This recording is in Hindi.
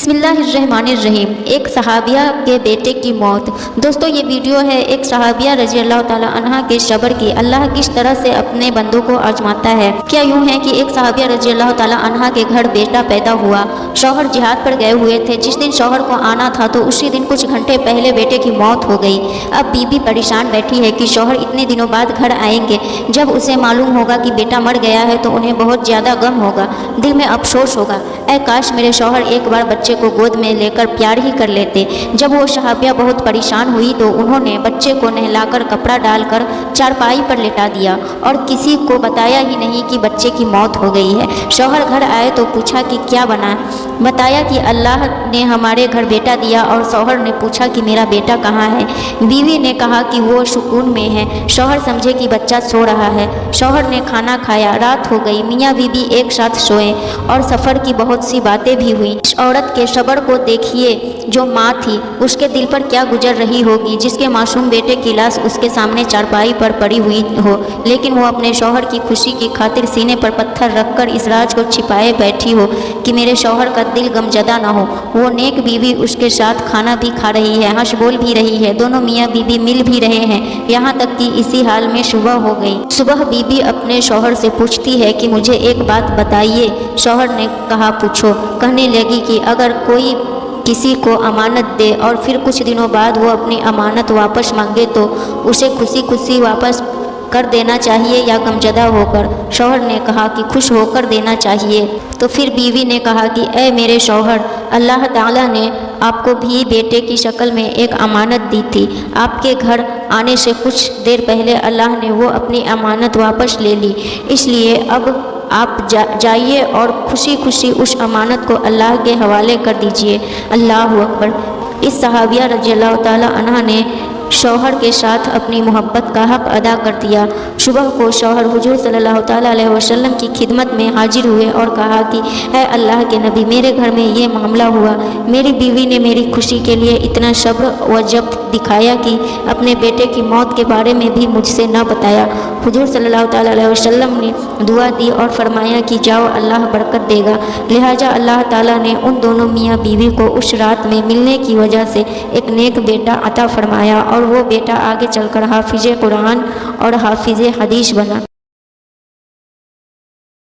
बिस्मिल्लाहिर्रहमानिर्रहीम। एक सहाबिया के बेटे की मौत। दोस्तों, ये वीडियो है एक सहाबिया रजी अल्लाह ताला अन्हा के सब्र की। अल्लाह किस तरह से अपने बंदों को आजमाता है। क्या यूँ है कि एक सहाबिया रजी अल्लाह ताला अन्हा के घर बेटा पैदा हुआ। शौहर जिहाद पर गए हुए थे। जिस दिन शौहर को आना था तो उसी दिन कुछ घंटे पहले बेटे की मौत हो गई। अब बीबी परेशान बैठी है कि शौहर इतने दिनों बाद घर आएंगे। जब उसे मालूम होगा कि बेटा मर गया है तो उन्हें बहुत ज़्यादा गम होगा, दिल में अफसोस होगा। ऐ काश मेरे शौहर एक बार बच्चे को गोद में लेकर प्यार ही कर लेते। जब वो सहाबिया बहुत परेशान हुई तो उन्होंने बच्चे को नहलाकर कपड़ा डालकर चारपाई पर लेटा दिया और किसी को बताया ही नहीं कि बच्चे की मौत हो गई है। शौहर घर आए तो पूछा कि क्या बना। बताया कि अल्लाह ने हमारे घर बेटा दिया। और शौहर ने पूछा कि मेरा बेटा कहाँ है। बीवी ने कहा कि वो सुकून में है। शौहर समझे कि बच्चा सो रहा है। शौहर ने खाना खाया। रात हो गई। मियाँ बीबी एक साथ सोए और सफ़र की बहुत सी बातें भी हुई। इस औरत के सब्र को देखिए। जो माँ थी उसके दिल पर क्या गुजर रही होगी जिसके मासूम बेटे की लाश उसके सामने चारपाई पर पड़ी हुई हो, लेकिन वो अपने शौहर की खुशी की खातिर सीने पर पत्थर रखकर इस राज को छिपाए बैठी हो कि मेरे शौहर का दिल गमजदा ना हो। वो नेक बीवी उसके साथ खाना भी खा रही है, हंस बोल भी रही है। दोनों मियाँ बीबी मिल भी रहे हैं। यहाँ तक कि इसी हाल में सुबह हो गई। सुबह बीबी अपने शौहर से पूछती है कि मुझे एक बात बताइए। शौहर ने कहा पूछो। कहने लगी कि अगर कोई किसी को अमानत दे और फिर कुछ दिनों बाद वो अपनी अमानत वापस मांगे तो उसे खुशी खुशी वापस कर देना चाहिए या गमजदा होकर। शौहर ने कहा कि खुश होकर देना चाहिए। तो फिर बीवी ने कहा कि ऐ मेरे शौहर, अल्लाह ताला ने आपको भी बेटे की शक्ल में एक अमानत दी थी। आपके घर आने से कुछ देर पहले अल्लाह ने वो अपनी अमानत वापस ले ली। इसलिए अब आप जाइए और खुशी खुशी उस अमानत को अल्लाह के हवाले कर दीजिए। अल्लाह अकबर। इस सहाबिया रज़ी अल्लाह ताला अन्हा ने शौहर के साथ अपनी मोहब्बत का हक़ अदा कर दिया। सुबह को शौहर हुजूर सल्लल्लाहु ताला अलैहि वसल्लम की खिदमत में हाजिर हुए और कहा कि है अल्लाह के नबी, मेरे घर में ये मामला हुआ। मेरी बीवी ने मेरी खुशी के लिए इतना सब्र व जब्त दिखाया कि अपने बेटे की मौत के बारे में भी मुझसे न बताया। हुजूर सल्लल्लाहु ताला अलैहि वसल्लम ने दुआ दी और फरमाया कि जाओ, अल्लाह बरकत देगा। लिहाजा अल्लाह ताला ने उन दोनों मियाँ बीवी को उस रात में मिलने की वजह से एक नेक बेटा अता फरमाया और वो बेटा आगे चलकर हाफिज़ कुरान और हाफिज़ हदीस बना।